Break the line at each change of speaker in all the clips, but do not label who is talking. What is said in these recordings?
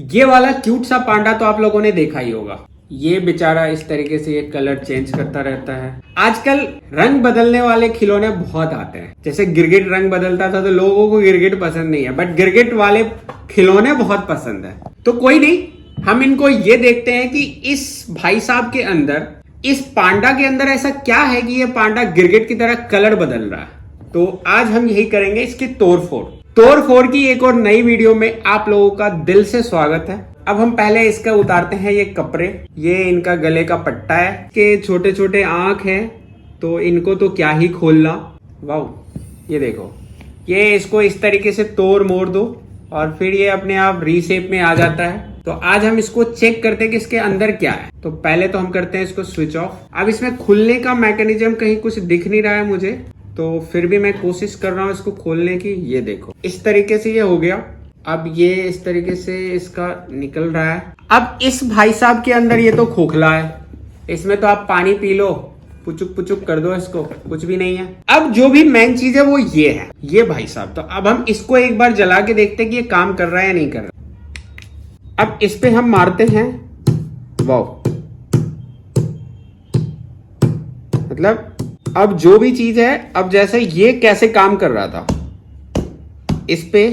ये वाला क्यूट सा पांडा तो आप लोगों ने देखा ही होगा। ये बेचारा इस तरीके से ये कलर चेंज करता रहता है। आजकल रंग बदलने वाले खिलौने बहुत आते हैं। जैसे गिरगिट रंग बदलता था तो लोगों को गिरगिट पसंद नहीं है, बट गिरगिट वाले खिलौने बहुत पसंद है। तो कोई नहीं, हम इनको ये देखते हैं कि इस भाई साहब के अंदर, इस पांडा के अंदर ऐसा क्या है कि ये पांडा गिरगिट की तरह कलर बदल रहा है। तो आज हम यही करेंगे, इसकी तोड़-फोड़ की एक और नई वीडियो में आप लोगों का दिल से स्वागत है। अब हम पहले इसका उतारते हैं ये कपड़े। ये इनका गले का पट्टा है, के छोटे छोटे आंख हैं, तो इनको तो क्या ही खोलना। वाह, ये देखो, ये इसको इस तरीके से तोड़ मोड़ दो और फिर ये अपने आप रीशेप में आ जाता है। तो आज हम इसको चेक करते हैं कि इसके अंदर क्या है। तो पहले तो हम करते हैं इसको स्विच ऑफ। अब इसमें खुलने का मैकेनिज्म कहीं कुछ दिख नहीं रहा है मुझे, तो फिर भी मैं कोशिश कर रहा हूँ इसको खोलने की। ये देखो, इस तरीके से ये हो गया। अब ये इस तरीके से इसका निकल रहा है। अब इस भाई साहब के अंदर ये तो खोखला है, इसमें तो आप पानी पी लो, पुचुक पुचुक कर दो इसको, कुछ भी नहीं है। अब जो भी मेन चीज है वो ये है, ये भाई साहब। तो अब हम इसको एक बार जला के देखते हैं कि ये काम कर रहा है या नहीं कर रहा। अब इस पे हम मारते हैं। वाह, मतलब अब जो भी चीज है, अब जैसे ये कैसे काम कर रहा था इस पे,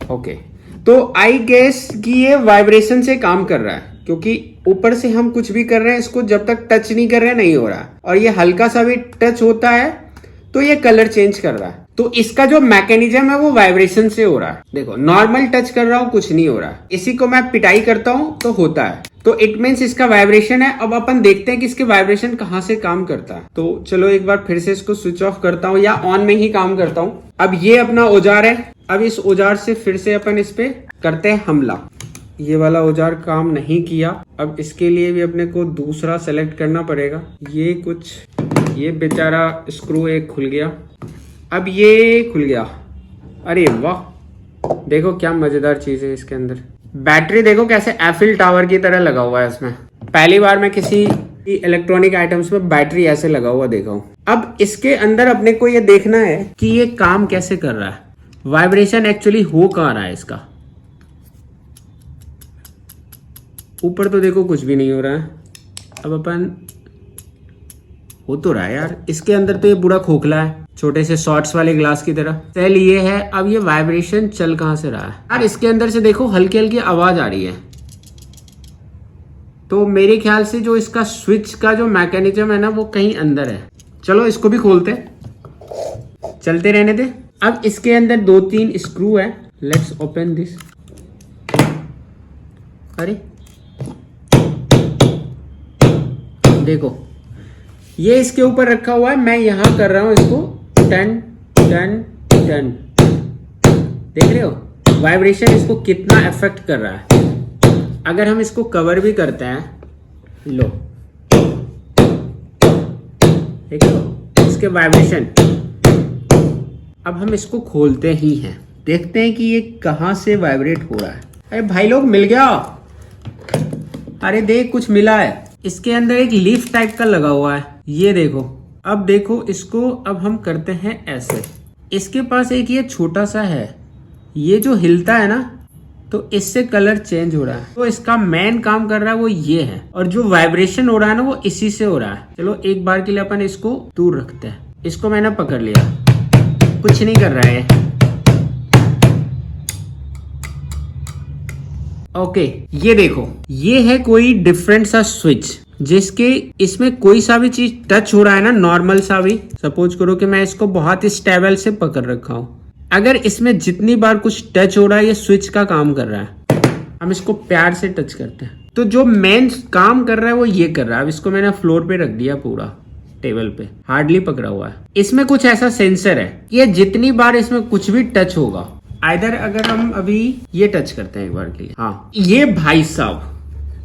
ओके। तो आई गेस कि ये वाइब्रेशन से काम कर रहा है, क्योंकि ऊपर से हम कुछ भी कर रहे हैं, इसको जब तक टच नहीं कर रहे नहीं हो रहा। और ये हल्का सा भी टच होता है तो ये कलर चेंज कर रहा है। तो इसका जो मैकेनिज्म है वो वाइब्रेशन से हो रहा है। देखो, नॉर्मल टच कर रहा हूं, कुछ नहीं हो रहा। इसी को मैं पिटाई करता हूं तो होता है। तो इट मीन्स इसका वाइब्रेशन है। अब अपन देखते हैं कि इसके वाइब्रेशन कहाँ से काम करता है। तो चलो एक बार फिर से इसको स्विच ऑफ करता हूँ या ऑन में ही काम करता हूँ। अब ये अपना औजार है। अब इस औजार से फिर से अपन इस पे करते हैं हमला। ये वाला औजार काम नहीं किया। अब इसके लिए भी अपने को दूसरा सेलेक्ट करना पड़ेगा। ये बेचारा स्क्रू एक खुल गया। अब ये खुल गया। अरे वाह, देखो क्या मजेदार चीज है इसके अंदर। बैटरी देखो कैसे एफिल टावर की तरह लगा हुआ है इसमें। पहली बार मैं किसी इलेक्ट्रॉनिक आइटम्स में बैटरी ऐसे लगा हुआ देखा हूं। अब इसके अंदर अपने को ये देखना है कि ये काम कैसे कर रहा है, वाइब्रेशन एक्चुअली हो कहाँ रहा है इसका। ऊपर तो देखो कुछ भी नहीं हो रहा है। अब अपन, हो तो रहा है यार। इसके अंदर तो ये पूरा खोखला है, छोटे से शॉर्ट्स वाले ग्लास की तरह। सेल ये है। अब ये वाइब्रेशन चल कहां से रहा है यार? इसके अंदर से देखो हल्की हल्की आवाज आ रही है। तो मेरे ख्याल से जो इसका स्विच का जो मैकेनिज्म है ना, वो कहीं अंदर है। चलो इसको भी खोलते, चलते रहने दे। अब इसके अंदर 2-3 स्क्रू है। Let's open this. अरे देखो, ये इसके ऊपर रखा हुआ है। मैं यहां कर रहा हूं इसको टन टन टन। देख रहे हो वाइब्रेशन इसको कितना इफेक्ट कर रहा है। अगर हम इसको कवर भी करते हैं, लो देख लो इसके वाइब्रेशन। अब हम इसको खोलते ही हैं, देखते हैं कि ये कहां से वाइब्रेट हो रहा है। अरे भाई लोग, मिल गया। अरे देख, कुछ मिला है। इसके अंदर एक लीफ टाइप का लगा हुआ है, ये देखो। अब देखो इसको, अब हम करते हैं ऐसे। इसके पास एक ये छोटा सा है, ये जो हिलता है ना, तो इससे कलर चेंज हो रहा है। तो इसका मेन काम कर रहा है वो ये है, और जो वाइब्रेशन हो रहा है ना वो इसी से हो रहा है। चलो एक बार के लिए अपन इसको दूर रखते हैं। इसको मैंने पकड़ लिया, कुछ नहीं कर रहा है। ओके, ये देखो, ये है कोई डिफरेंट सा स्विच, जिसके इसमें कोई सा भी चीज टच हो रहा है ना, नॉर्मल सा भी। सपोज करो कि मैं इसको बहुत स्टेबल से पकड़ रखा हूं। अगर इसमें जितनी बार कुछ टच हो रहा है, ये स्विच का काम कर रहा है। हम इसको प्यार से टच करते हैं, तो जो मेन काम कर रहा है वो ये कर रहा है। अब इसको मैंने फ्लोर पे रख दिया, पूरा टेबल पे, हार्डली पकड़ा हुआ है। इसमें कुछ ऐसा सेंसर है, ये जितनी बार इसमें कुछ भी टच होगा, आइदर अगर हम अभी ये टच करते हैं एक बार के लिए, हाँ, ये भाई साहब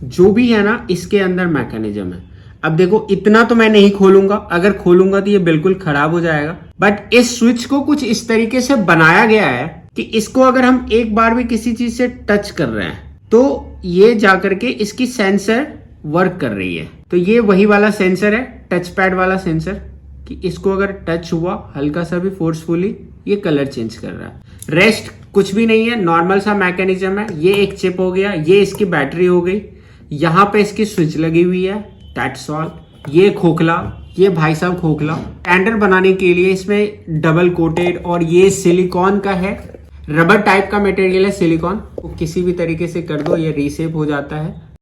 जो भी है ना, इसके अंदर मैकेनिज्म है। अब देखो, इतना तो मैं नहीं खोलूंगा, अगर खोलूंगा तो ये बिल्कुल खराब हो जाएगा। बट इस स्विच को कुछ इस तरीके से बनाया गया है कि इसको अगर हम एक बार भी किसी चीज से टच कर रहे हैं, तो ये जाकर के इसकी सेंसर वर्क कर रही है। तो ये वही वाला सेंसर है, टच पैड वाला सेंसर, कि इसको अगर टच हुआ हल्का सा भी फोर्सफुली, ये कलर चेंज कर रहा है। रेस्ट कुछ भी नहीं है, नॉर्मल सा मैकेनिज्म है। ये एक चिप हो गया, ये इसकी बैटरी हो गई, यहाँ पे इसकी स्विच लगी हुई है, दैट्स ऑल। ये खोखला, ये भाई साहब खोखला स्टैंडर्ड बनाने के लिए इसमें डबल कोटेड, और ये सिलिकॉन का है, रबर टाइप का मटेरियल है सिलिकॉन, किसी भी तरीके से कर दो ये रीसेप हो जाता है।